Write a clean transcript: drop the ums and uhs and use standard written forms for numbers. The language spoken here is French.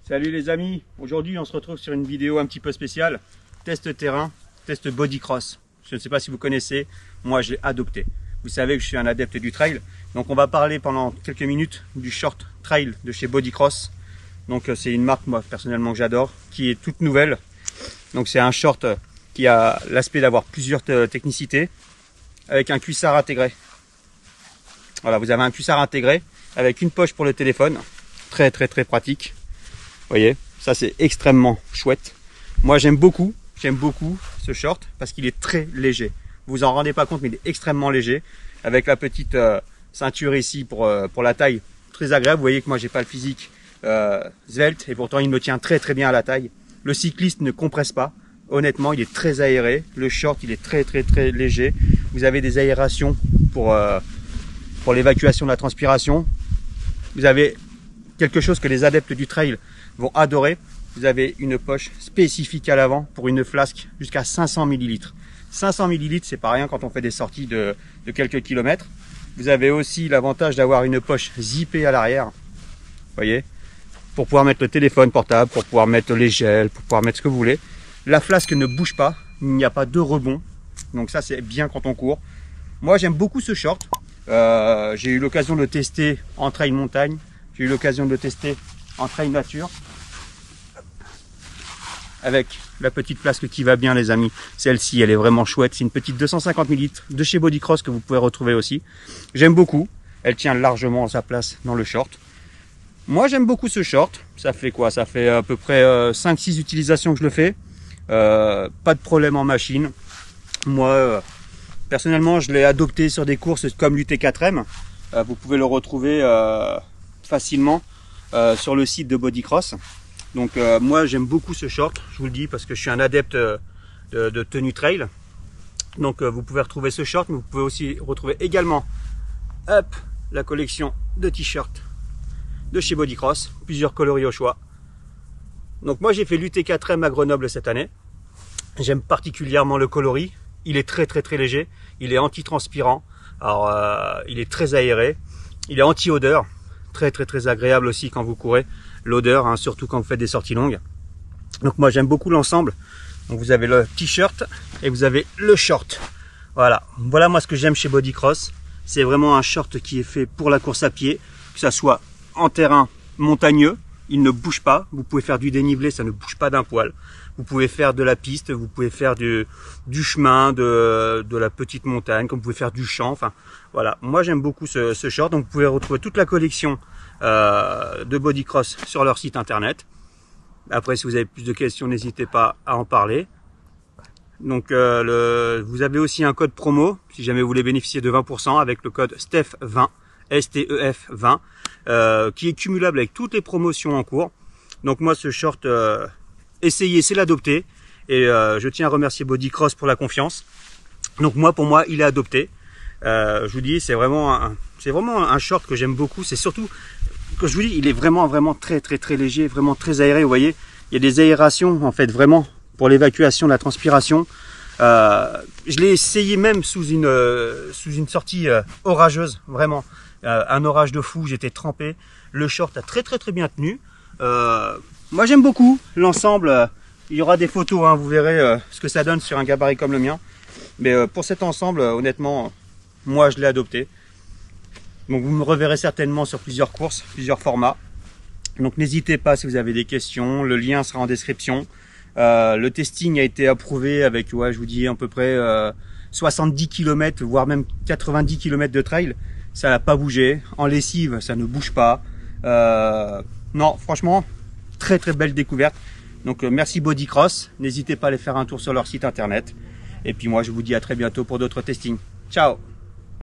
Salut les amis, aujourd'hui on se retrouve sur une vidéo un petit peu spéciale, test terrain, test bodycross. Je ne sais pas si vous connaissez, moi je l'ai adopté. Vous savez que je suis un adepte du trail, donc on va parler pendant quelques minutes du short trail de chez Bodycross. Donc c'est une marque moi personnellement que j'adore, qui est toute nouvelle. Donc c'est un short qui a l'aspect d'avoir plusieurs technicités, avec un cuissard intégré. Voilà, vous avez un cuissard intégré avec une poche pour le téléphone, très pratique. Vous voyez, ça c'est extrêmement chouette. Moi j'aime beaucoup ce short parce qu'il est très léger. Vous vous en rendez pas compte, mais il est extrêmement léger. Avec la petite ceinture ici pour la taille, très agréable. Vous voyez que moi j'ai pas le physique svelte et pourtant il me tient très bien à la taille. Le cycliste ne compresse pas. Honnêtement, il est très aéré. Le short, il est très léger. Vous avez des aérations pour l'évacuation de la transpiration. Vous avez quelque chose que les adeptes du trail vont adorer. Vous avez une poche spécifique à l'avant pour une flasque jusqu'à 500 ml. 500 ml, c'est pas rien quand on fait des sorties de quelques kilomètres. Vous avez aussi l'avantage d'avoir une poche zippée à l'arrière. Vous voyez, pour pouvoir mettre le téléphone portable, pour pouvoir mettre les gels, pour pouvoir mettre ce que vous voulez. La flasque ne bouge pas, il n'y a pas de rebond. Donc ça, c'est bien quand on court. Moi, j'aime beaucoup ce short. J'ai eu l'occasion de le tester en trail montagne. J'ai eu l'occasion de le tester en trail nature. Avec la petite flasque qui va bien, les amis. Celle-ci, elle est vraiment chouette. C'est une petite 250 ml de chez Bodycross que vous pouvez retrouver aussi. J'aime beaucoup. Elle tient largement sa place dans le short. Moi, j'aime beaucoup ce short. Ça fait quoi? Ça fait à peu près 5-6 utilisations que je le fais. Pas de problème en machine. Moi, personnellement, je l'ai adopté sur des courses comme l'UT4M. Vous pouvez le retrouver facilement sur le site de Bodycross. Donc moi j'aime beaucoup ce short, je vous le dis, parce que je suis un adepte de tenue trail. Donc vous pouvez retrouver ce short, mais vous pouvez aussi retrouver également la collection de t-shirts de chez Bodycross, plusieurs coloris au choix. Donc moi j'ai fait l'UT4M à Grenoble cette année. J'aime particulièrement le coloris. Il est très léger, il est anti-transpirant, alors il est très aéré, il est anti-odeur, très agréable aussi quand vous courez. L'odeur, hein, surtout quand vous faites des sorties longues. Donc moi j'aime beaucoup l'ensemble. Donc vous avez le t-shirt et vous avez le short. Voilà moi ce que j'aime chez Bodycross. C'est vraiment un short qui est fait pour la course à pied, que ça soit en terrain montagneux, il ne bouge pas. Vous pouvez faire du dénivelé, ça ne bouge pas d'un poil. Vous pouvez faire de la piste, vous pouvez faire du chemin, de la petite montagne, comme vous pouvez faire du champ. Enfin voilà, moi j'aime beaucoup ce short. Donc vous pouvez retrouver toute la collection de Bodycross sur leur site internet. Après, si vous avez plus de questions, n'hésitez pas à en parler. Donc vous avez aussi un code promo si jamais vous voulez bénéficier de 20% avec le code STEF20, STEF20, qui est cumulable avec toutes les promotions en cours. Donc moi ce short, essayez, c'est l'adopter, et je tiens à remercier Bodycross pour la confiance. Donc pour moi il est adopté. Je vous dis, c'est vraiment un short que j'aime beaucoup. C'est surtout que je vous dis, il est vraiment très léger, vraiment très aéré. Vous voyez, il y a des aérations en fait vraiment pour l'évacuation de la transpiration. Je l'ai essayé même sous une sortie orageuse, vraiment un orage de fou. J'étais trempé. Le short a très bien tenu. Moi j'aime beaucoup l'ensemble. Il y aura des photos, hein, vous verrez ce que ça donne sur un gabarit comme le mien. Mais pour cet ensemble, honnêtement, moi je l'ai adopté. Donc vous me reverrez certainement sur plusieurs courses, plusieurs formats. Donc n'hésitez pas si vous avez des questions, le lien sera en description. Le testing a été approuvé avec, ouais, je vous dis à peu près 70 km, voire même 90 km de trail. Ça n'a pas bougé. En lessive, ça ne bouge pas. Non, franchement, très belle découverte. Donc merci Bodycross. N'hésitez pas à aller faire un tour sur leur site internet. Et puis moi, je vous dis à très bientôt pour d'autres testings. Ciao!